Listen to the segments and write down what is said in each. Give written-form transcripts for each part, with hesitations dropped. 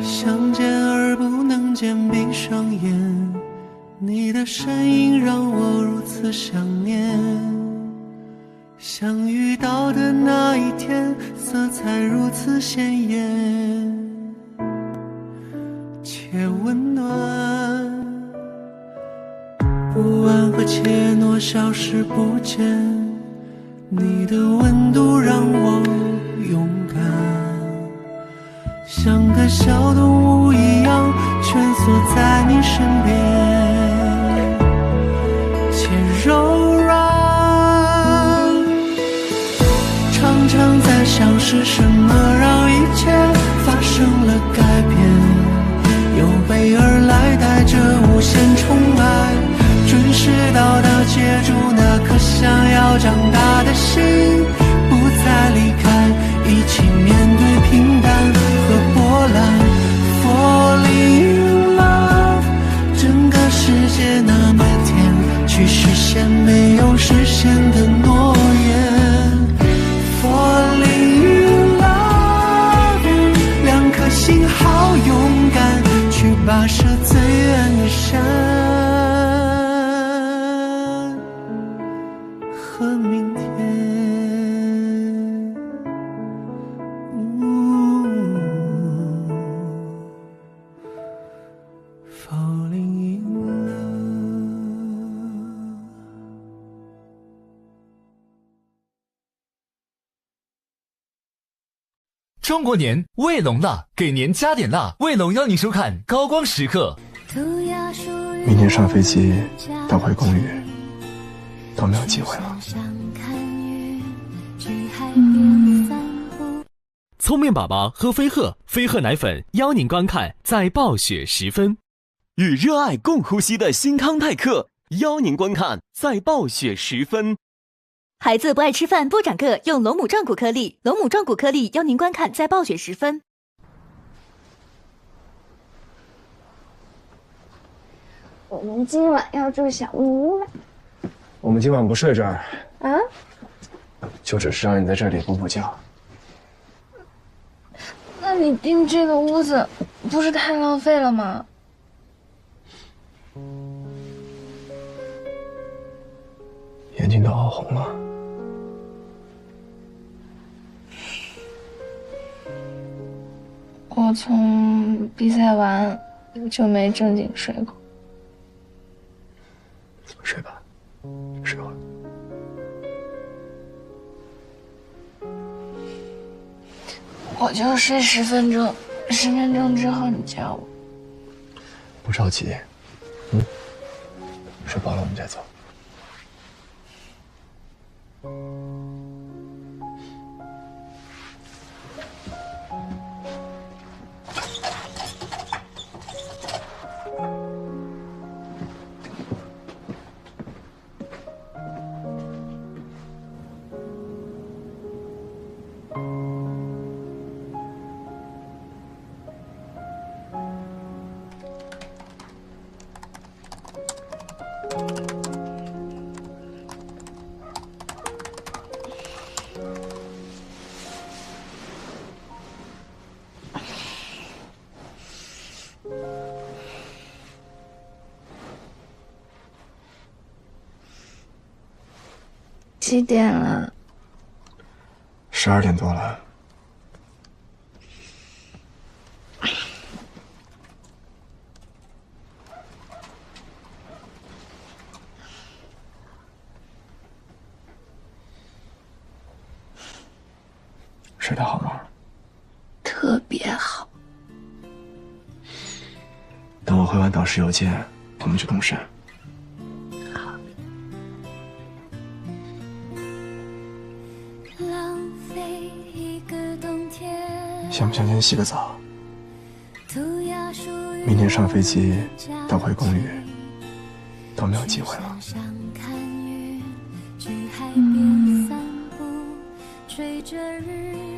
相见而不能见，闭上眼，你的身影让我如此想念。相遇到的那一天，色彩如此鲜艳且温暖，不安和怯懦消失不见，你的温度让我勇敢，像个小动物一样蜷缩在你身边，且柔软。常常在想是什么让一切发生了改变，有备而来带着无限宠爱，准时到达接住那颗想要长大的心，不再离开，一起面对平淡和波澜。Falling in love， 整个世界那么甜，去实现没有实现的诺言。Falling in love， 两颗心好勇敢，去跋涉最远的山和明天。Falling in love。中国年卫龙辣，给年加点辣。卫龙邀您收看《高光时刻》。明天上飞机到回公寓，都没有机会了。聪明宝宝喝飞鹤，飞鹤奶粉邀您观看在暴雪时分。与热爱共呼吸的新康泰克邀您观看在暴雪时分。孩子不爱吃饭不长个，用龙母壮骨颗粒。龙母壮骨颗粒邀您观看在暴雪时分。我们今晚要住小木屋了。我们今晚不睡这儿啊？就只是让你在这里补补觉。那你订这个屋子不是太浪费了吗？眼睛都熬红了。我从比赛完就没正经睡过。睡吧，睡会儿。我就睡10分钟，10分钟之后你叫我。不着急，睡饱了我们再走。几点了？12点多了。睡得好吗？特别好。等我回完导师邮件，我们去动身。想不想先洗个澡？明天上飞机到回公寓，都没有机会了。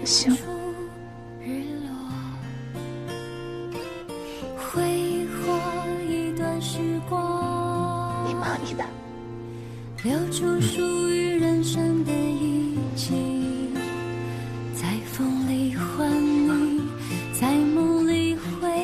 行。你忙你的。留出属于人生的一切，在风里唤你，在梦里回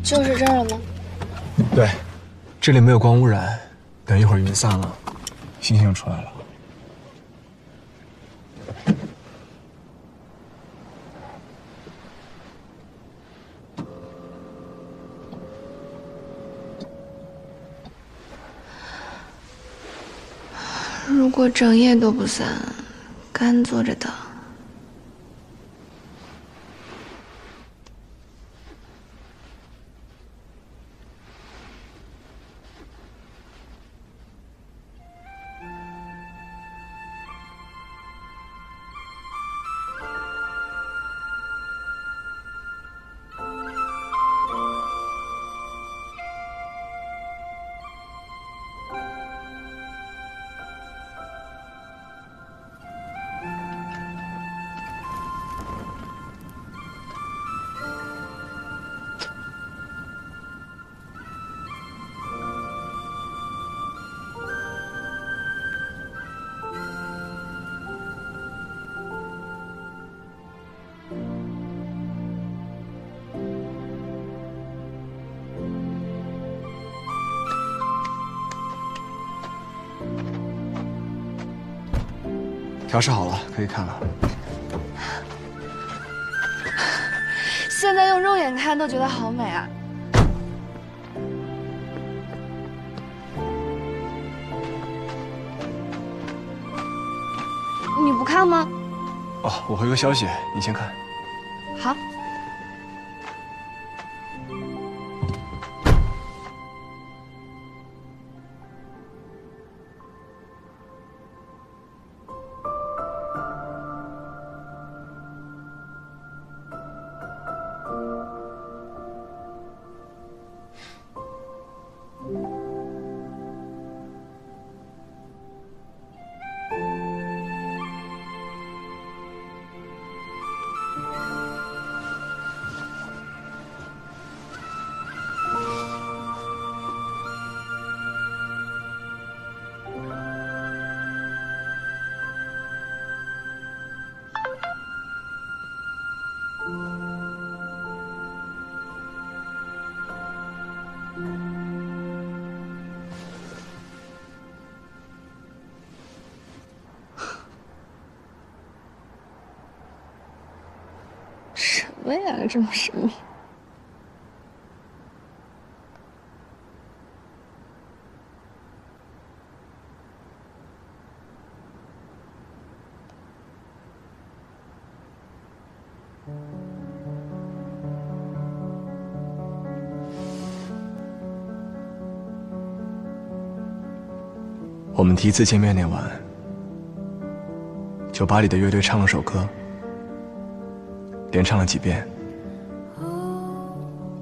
就是这儿了吗？对，这里没有光污染，等一会儿云散了，星星出来了。如果整夜都不散，干坐着等。调试好了，可以看了。现在用肉眼看都觉得好美啊！你不看吗？哦，我回个消息，你先看。好。什么呀，这么神秘？我们第一次见面那晚，酒吧里的乐队唱了首歌，连唱了几遍，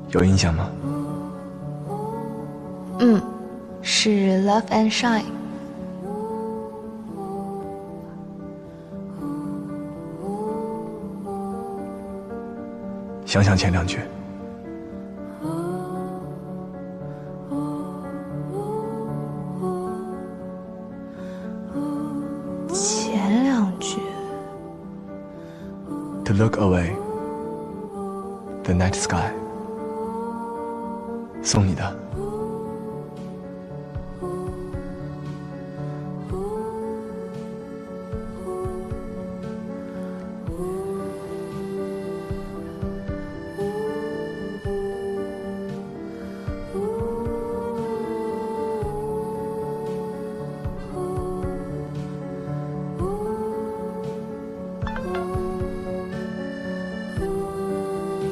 有印象吗？是《Love and Shine》。想想前两句。前两句。To look away, the night sky。送你的。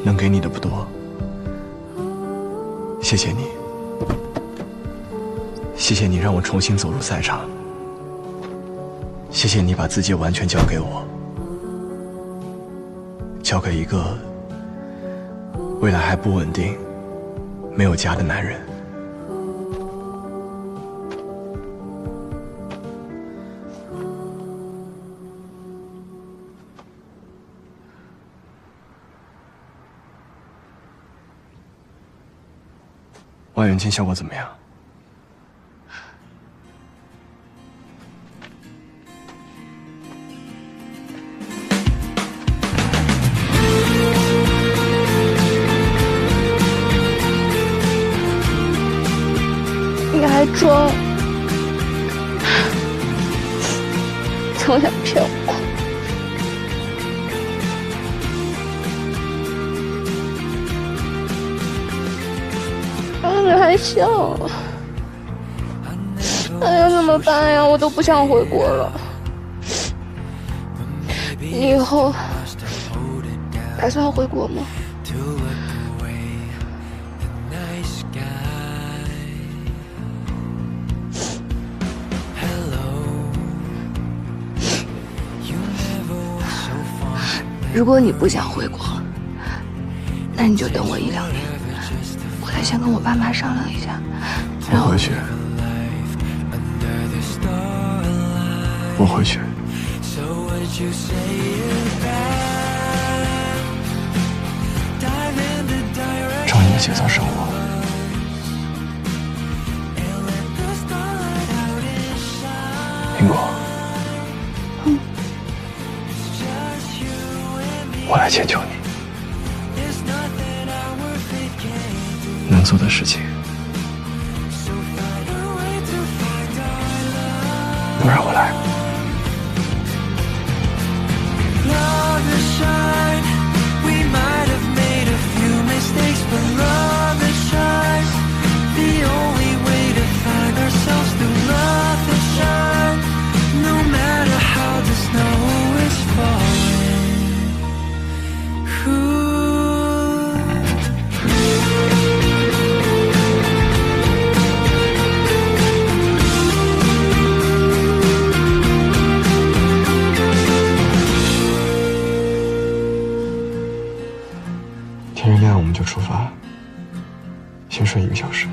能给你的不多，谢谢你，谢谢你让我重新走入赛场，谢谢你把自己完全交给我，交给一个未来还不稳定、没有家的男人。望远镜效果怎么样？装，总想骗我。你还笑？哎呀，怎么办呀？我都不想回国了。你以后打算回国吗？如果你不想回国，那你就等我1、2年，我得先跟我爸妈商量一下。我回去，我回去。找你的节奏生活。苹果，我来迁就你，能做的事情都让我来。天一亮我们就出发，先睡1个小时。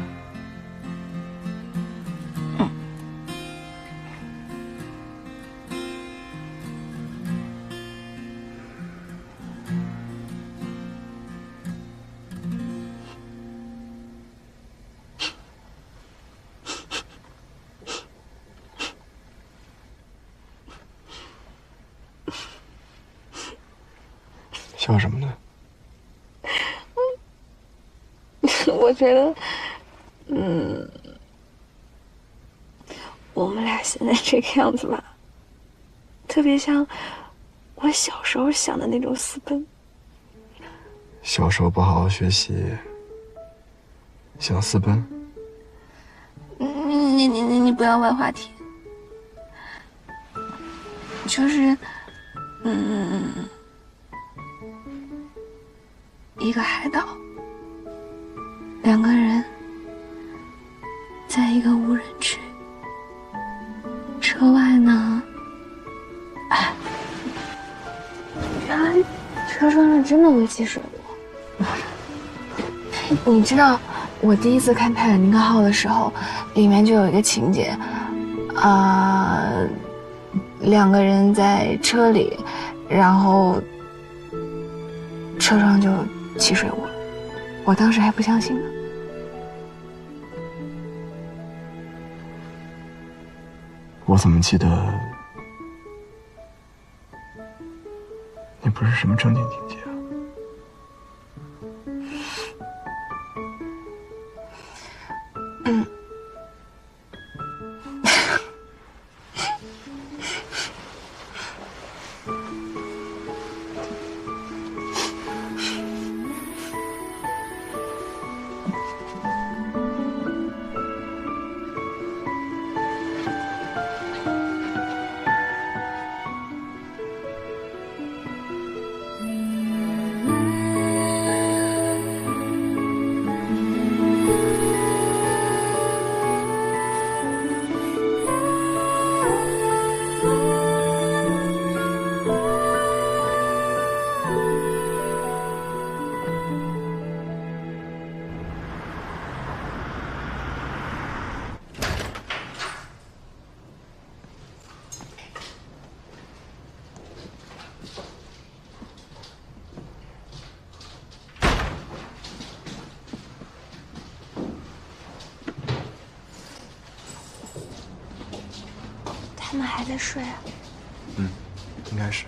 笑什么呢？我觉得，我们俩现在这个样子吧，特别像我小时候想的那种私奔。小时候不好好学习，想私奔？你不要歪话题。就是，一个海岛。2个人在一个无人区，车外呢，原来车窗上真的会积水过。你知道我第一次看《泰坦尼克号》的时候，里面就有一个情节，2个人在车里，然后车窗就起水过，我当时还不相信呢。我怎么记得那不是什么正经情节啊？他们还在睡啊？应该是。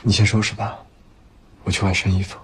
你先收拾吧，我去换身衣服。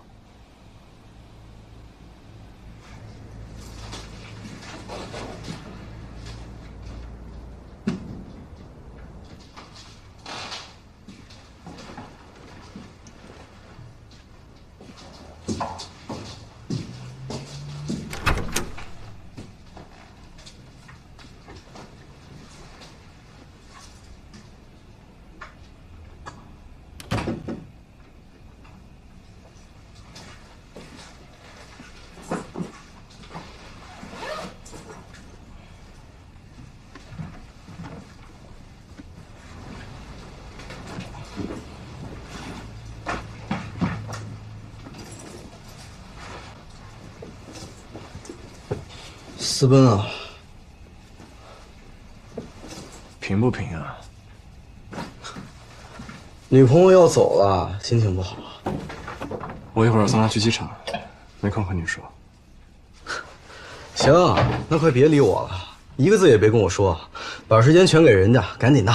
私奔啊？平不平啊？女朋友要走了，心情不好。我一会儿要送她去机场，没空和你说。行，那快别理我了，一个字也别跟我说，把时间全给人家，赶紧的。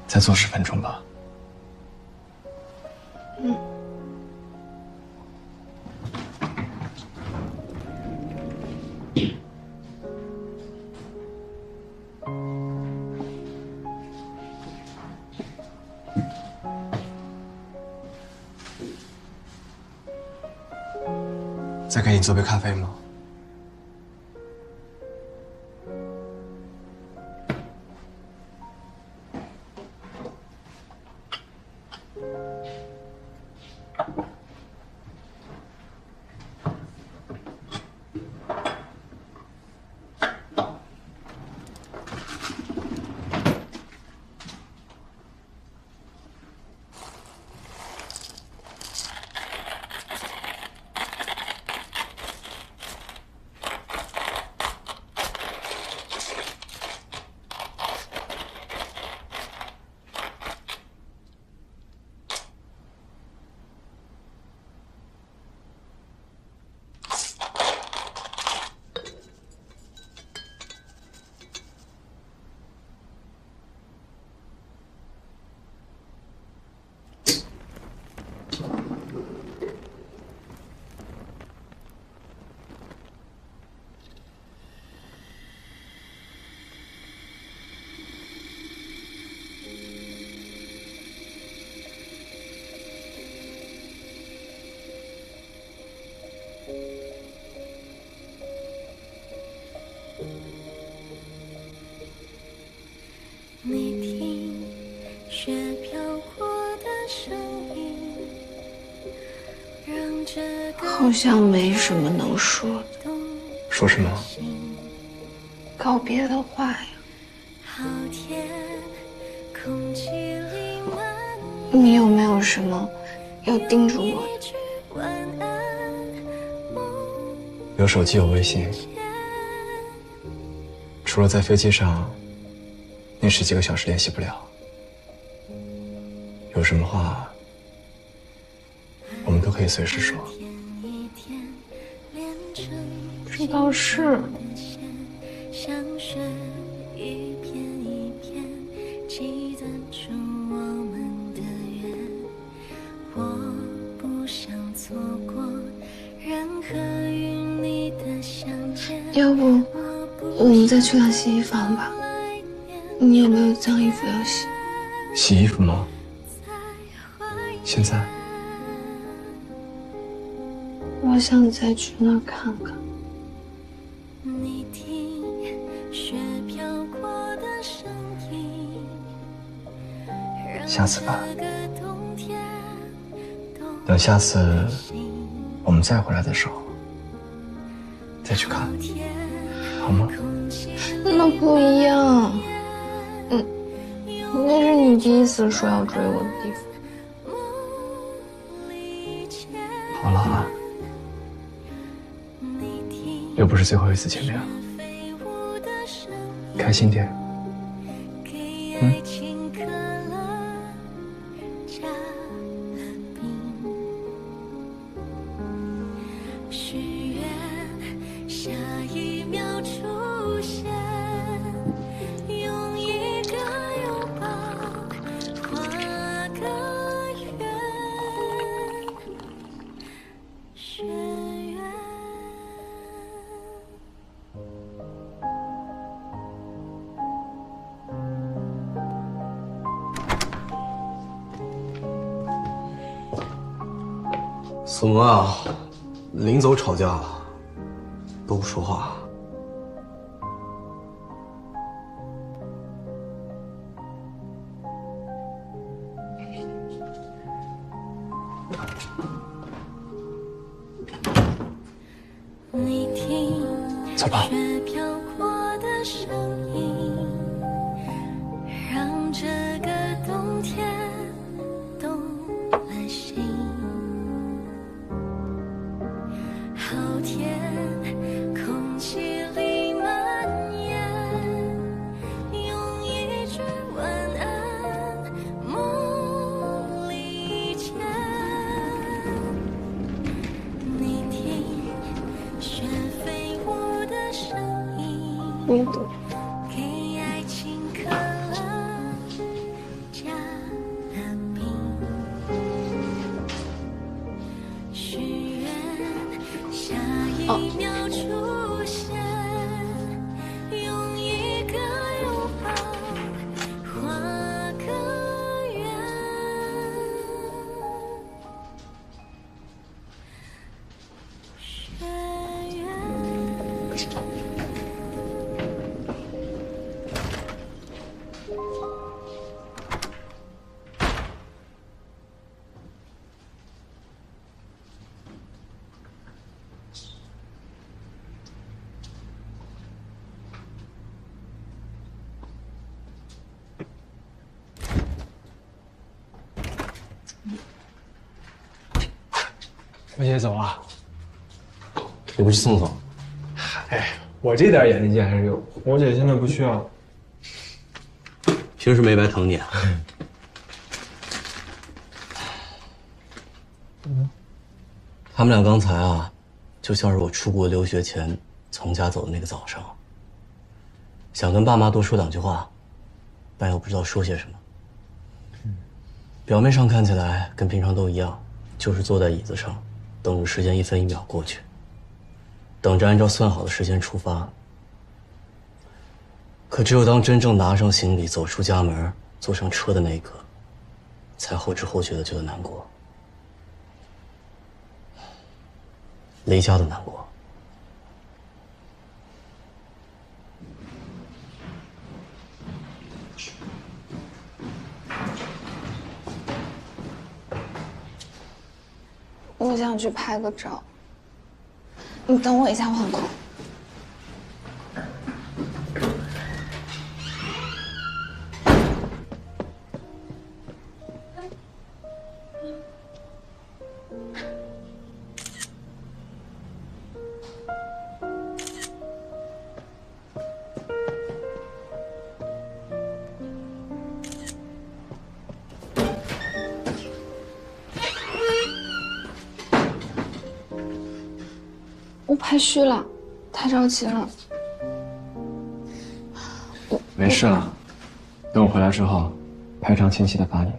再做10分钟吧。再给你做杯咖啡吗？你听雪飘过的声音，让这个好像没什么能说的。说什么？告别的话呀。好甜，空气里满你有没有什么要叮嘱我的？一句晚安，梦有手机，有微信，除了在飞机上那10几个小时联系不了，有什么话我们都可以随时说。一天连成这倒是。像雪一片一片积攒出我们的缘，我不想错过任何与你要不我们再去趟洗衣房吧？你有没有脏衣服要洗？洗衣服吗？现在？我想再去那儿看看。下次吧。等下次我们再回来的时候，再去看，好吗？那不一样。那是你第一次说要追我的地方。好了啊，又不是最后一次见面了，开心点。怎么啊？临走吵架了，都不说话。走吧。你懂。我姐走了，你不去送送？哎，我这点眼力见还是有。我姐现在不需要。平时没白疼你啊。他们俩刚才啊，就像是我出国留学前从家走的那个早上，想跟爸妈多说两句话，但又不知道说些什么。表面上看起来跟平常都一样，就是坐在椅子上，等着时间一分一秒过去，等着按照算好的时间出发。可只有当真正拿上行李走出家门，坐上车的那一刻，才后知后觉的觉得难过。离家的难过。我想去拍个照，你等我一下，我很空。我拍虚了，太着急了。没事了，等我回来之后，拍张清晰的发你。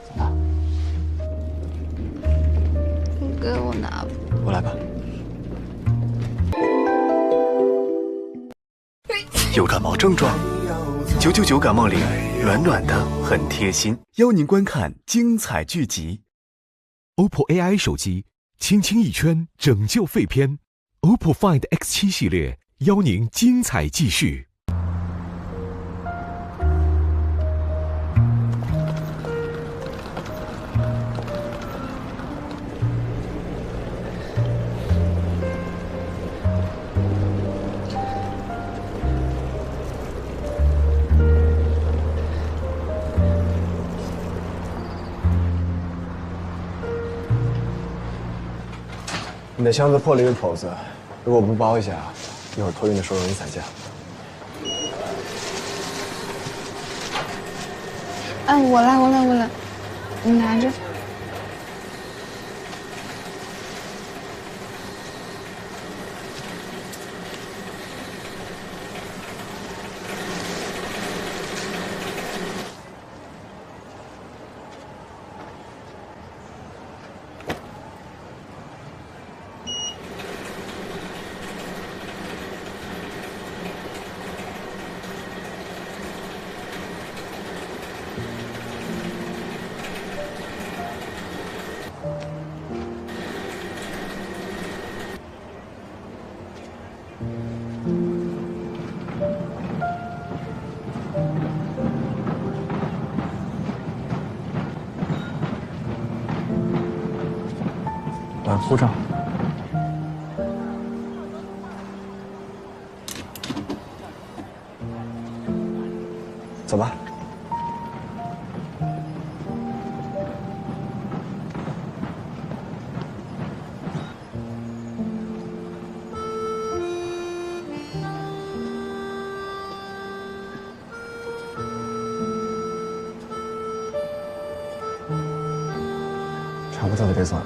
怎么了？你给我拿吧。过来吧。有感冒症状？999感冒灵，暖暖的，很贴心。邀您观看精彩剧集。OPPO AI 手机，轻轻一圈拯救废片。OPPO Find X7 系列，邀您精彩继续。你的箱子破了一个口子，如果不包一下，一会儿托运的时候容易散架。哎，我来，你拿着。护照。走吧。差不多就得走了。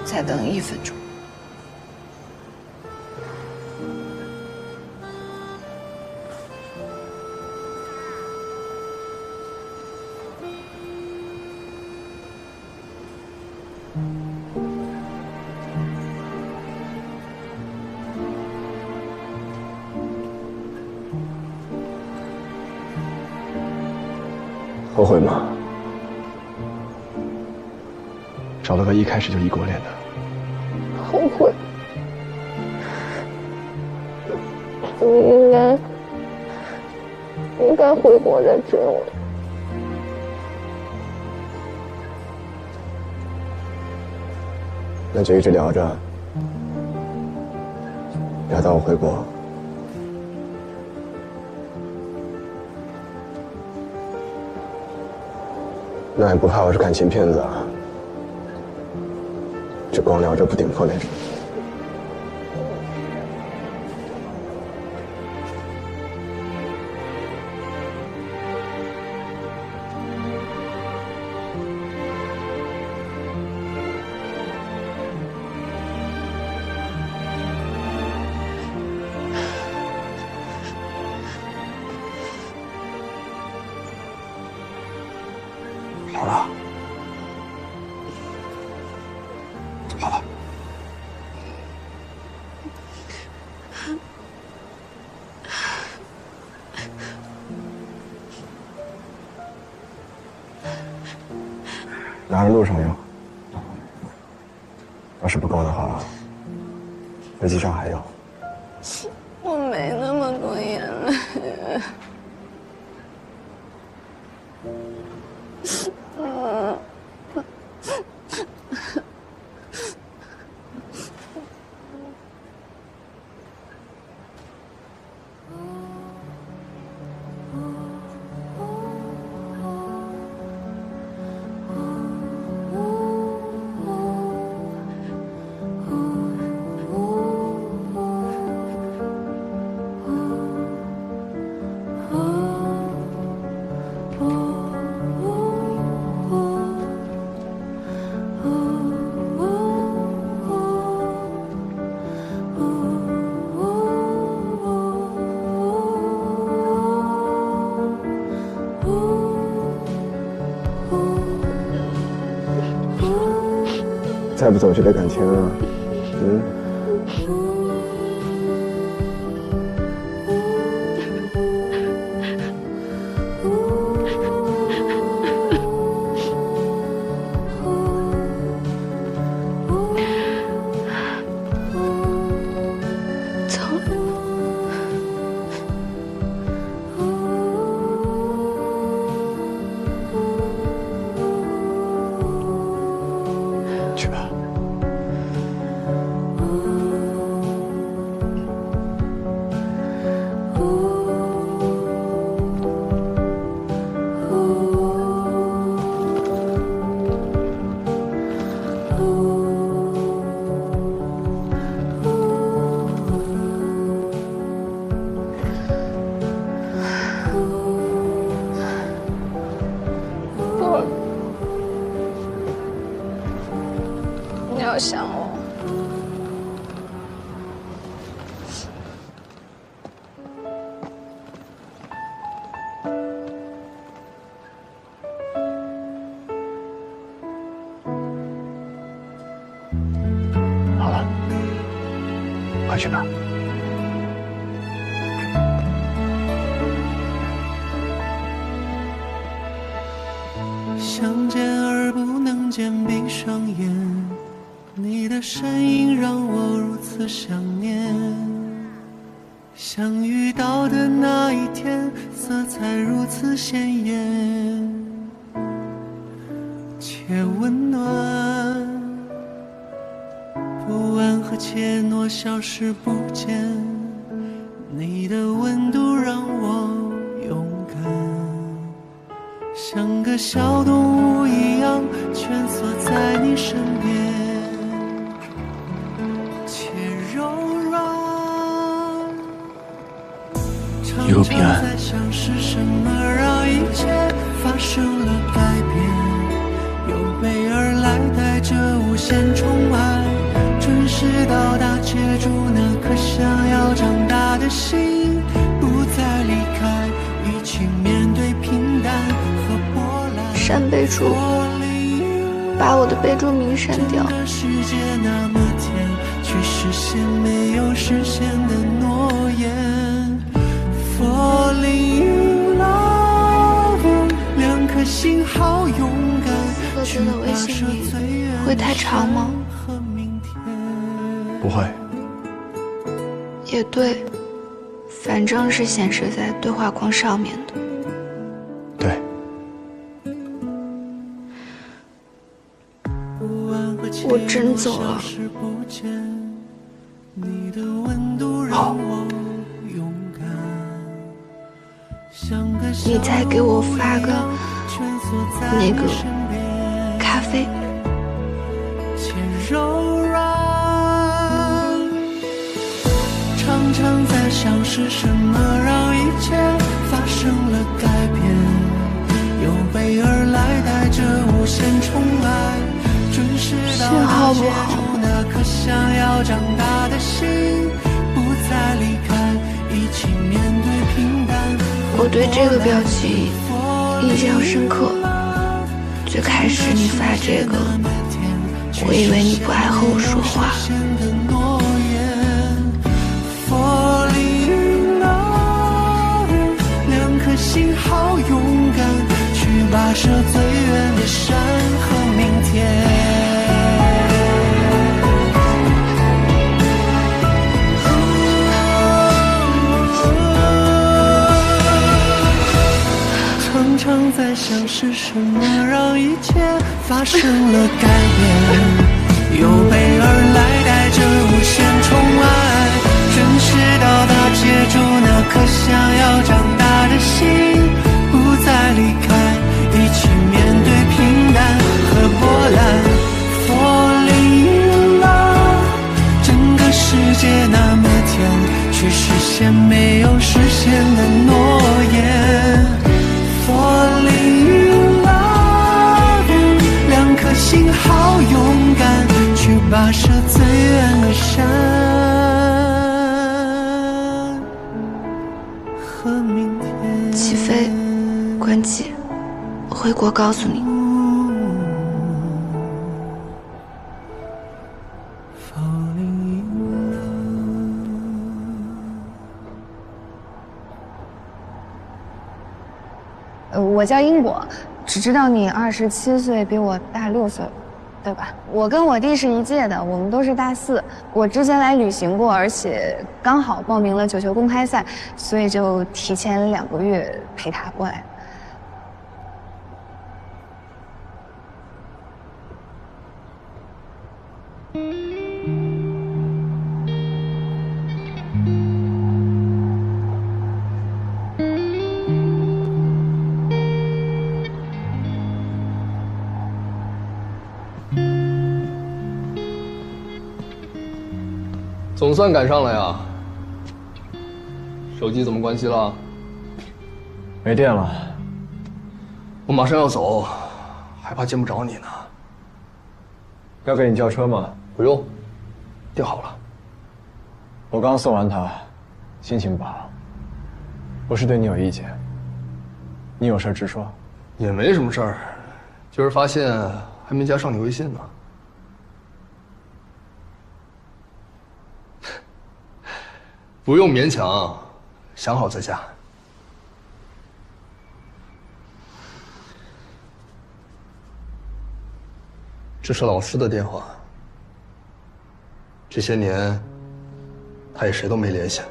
再等1分钟。后悔吗？找了个一开始就异国恋的。后悔。你应该回国再追我。那就一直聊着，聊到我回国。那也不怕我是感情骗子啊？就光聊着不点破那种。好了，好了。拿着路上用，要是不够的话，飞机上还有。我没那么多眼泪。再不走这个感情啊，去吧。你要想我。好了，快去吧。想见而不能见，闭上眼，你的身影让我如此想念。相遇到的那一天，色彩如此鲜艳且温暖，不安和怯懦消失不见，你的温度让我勇敢，像个小动物一样蜷缩在你身边，且柔软。一路平安。在想是什么让一切发生了改变？有备而来，带着无限宠爱，准时到达，接住那颗想要长大的心，不再离开，一起面对平淡和波澜。删备注，把我的备注名删掉。世界那么甜，却实现没有实现的诺言。Falling in love， 两颗心好勇敢。我觉得微信里会太长吗？不会。也对，反正是显示在对话框上面的。对。我真走了。好。你再给我发个那个咖啡。常常在想是什么让一切发生了改变，有备而来，带着无限宠爱，准时到达，接住那颗想要长大的心，不再离开，一起面对平淡。我对这个表情印象深刻。最开始你发这个，我以为你不爱和我说话。两颗心好勇敢，去跋涉最远的山和明天。常在想是什么让一切发生了改变，有备而来，带着无限宠爱，准时到达，接住那颗想要长大的心，不再离开，一起面对平淡和波澜。Falling in love， 整个世界那么甜，却实现没有实现的诺言。Falling in love， 两颗心好勇敢，去跋涉最远的山和明天。起飞，关机，我回国告诉你。Falling in 我叫英果，只知道你27岁，比我大6岁，对吧？我跟我弟是一届的，我们都是大4。我之前来旅行过，而且刚好报名了9球公开赛，所以就提前2个月陪他过来。总算赶上了呀！手机怎么关机了？没电了。我马上要走，还怕见不着你呢。要给你叫车吗？不用，订好了。我刚送完他，心情不好。不是对你有意见，你有事直说。也没什么事儿，就是发现还没加上你微信呢。不用勉强，想好再加。这是老师的电话。这些年，他也谁都没联系，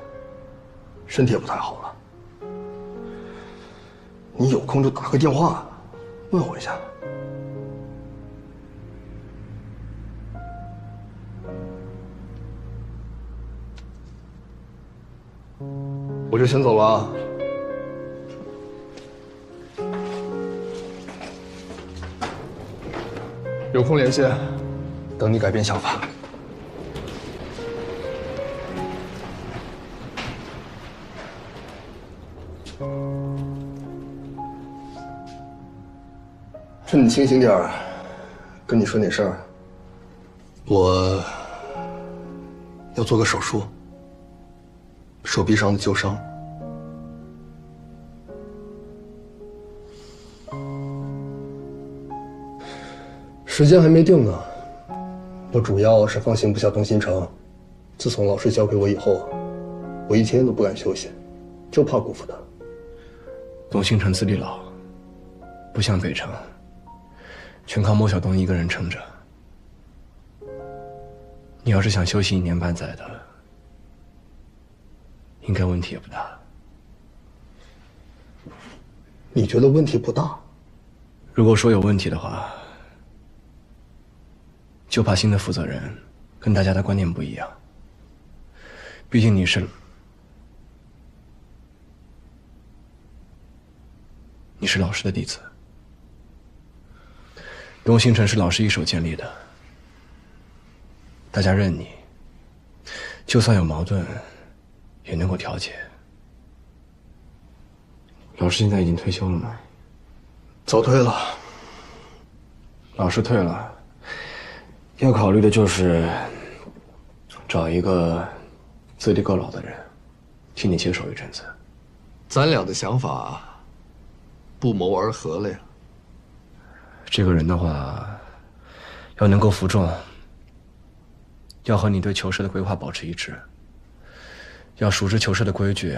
身体也不太好了。你有空就打个电话，问候一下。我就先走了啊。有空联系，等你改变想法。趁你清醒点儿，跟你说点事儿。我要做个手术，手臂上的旧伤。时间还没定呢，我主要是放心不下东新城。自从老师交给我以后，我一天都不敢休息，就怕辜负他。东新城资历老，不像北城，全靠莫小东一个人撑着。你要是想休息1年半载的，应该问题也不大。你觉得问题不大？如果说有问题的话，就怕新的负责人跟大家的观念不一样。毕竟你是老师的弟子，东新城是老师一手建立的，大家认你，就算有矛盾，也能够调解。老师现在已经退休了吗？早退了。老师退了，要考虑的就是找一个资历够老的人，替你接手一阵子。咱俩的想法不谋而合了呀。这个人的话，要能够服众，要和你对球社的规划保持一致，要熟知球社的规矩，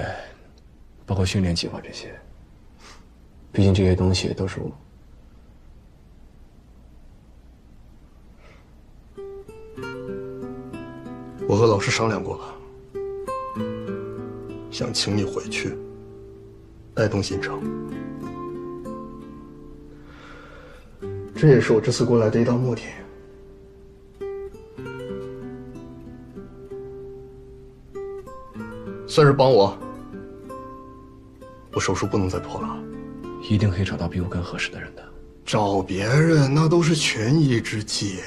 包括训练计划这些。毕竟这些东西都是我和老师商量过了，想请你回去带动新城。这也是我这次过来的一大目的。算是帮我。我手术不能再拖了。一定可以找到比我更合适的人的。找别人那都是权宜之计，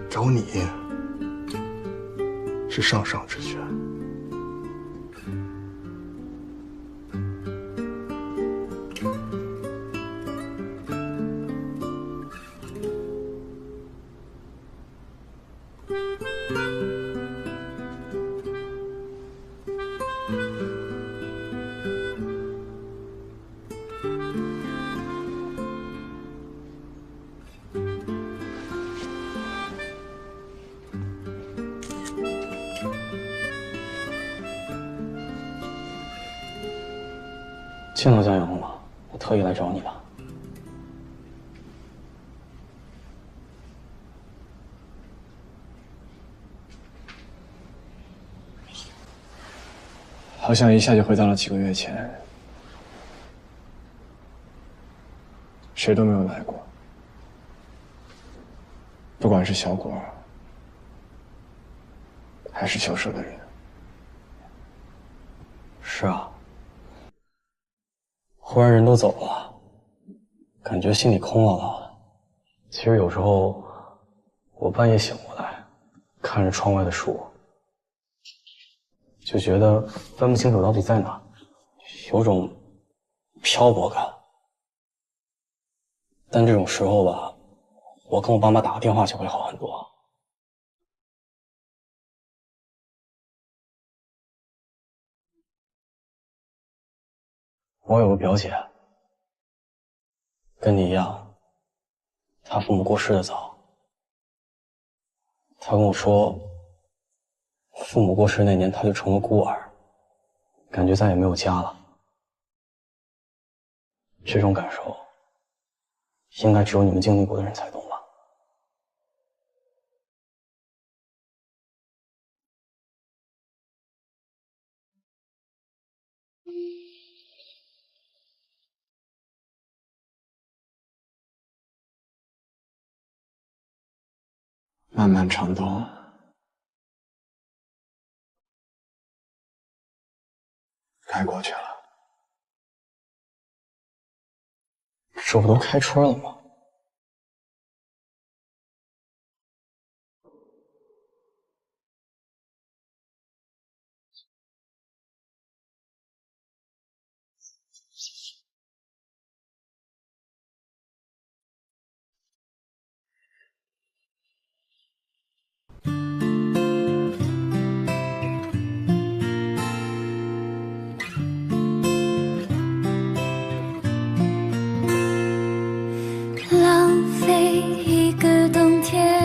找你是上上之选。见到江永了。我特意来找你的。好像一下就回到了几个月前，谁都没有来过，不管是小果，还是球社的人。是啊，忽然人都走了，感觉心里空落落的。其实有时候，我半夜醒过来，看着窗外的树，就觉得分不清楚到底在哪，有种漂泊感。但这种时候吧，我跟我爸妈打个电话就会好很多。我有个表姐，跟你一样，她父母过世的早。她跟我说，父母过世那年她就成了孤儿，感觉再也没有家了。这种感受，应该只有你们经历过的人才懂吧。漫漫长冬，该过去了。这不都开春了吗？浪费一个冬天，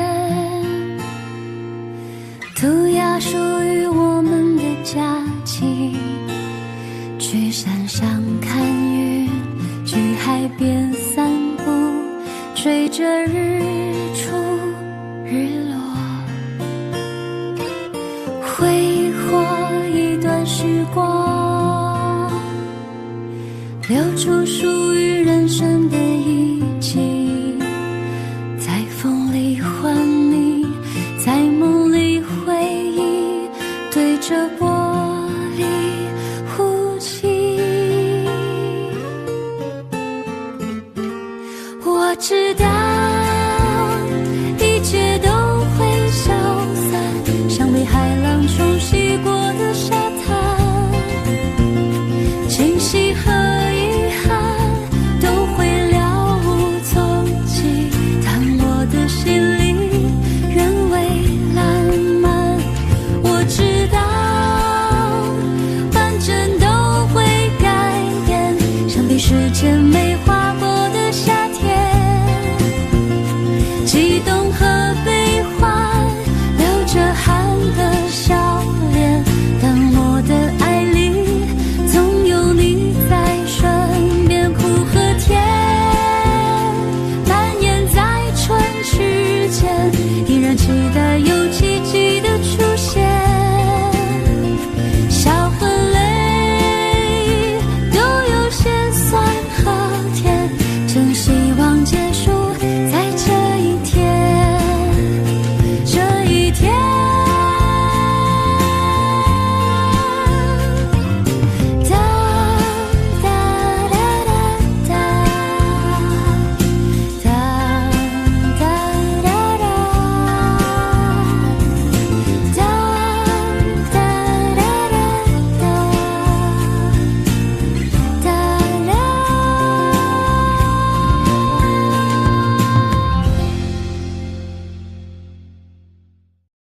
涂鸦属于我们的假期，去山上看云，去海边散步，追着日出日落，挥霍一段时光，留出属于人生的一起，在风里幻迷，在梦里回忆，对着玻璃呼吸。我知道一切都会消散，像被海浪冲洗过的沙滩，惊喜和遗憾都会了无踪迹，但我的心里仍未烂漫。我知道反正都会改变，像被时间美化过的夏天，激动和悲欢流着汗的笑脸，但我的爱里总有你在身边，苦和甜蔓延在唇齿间，依然期待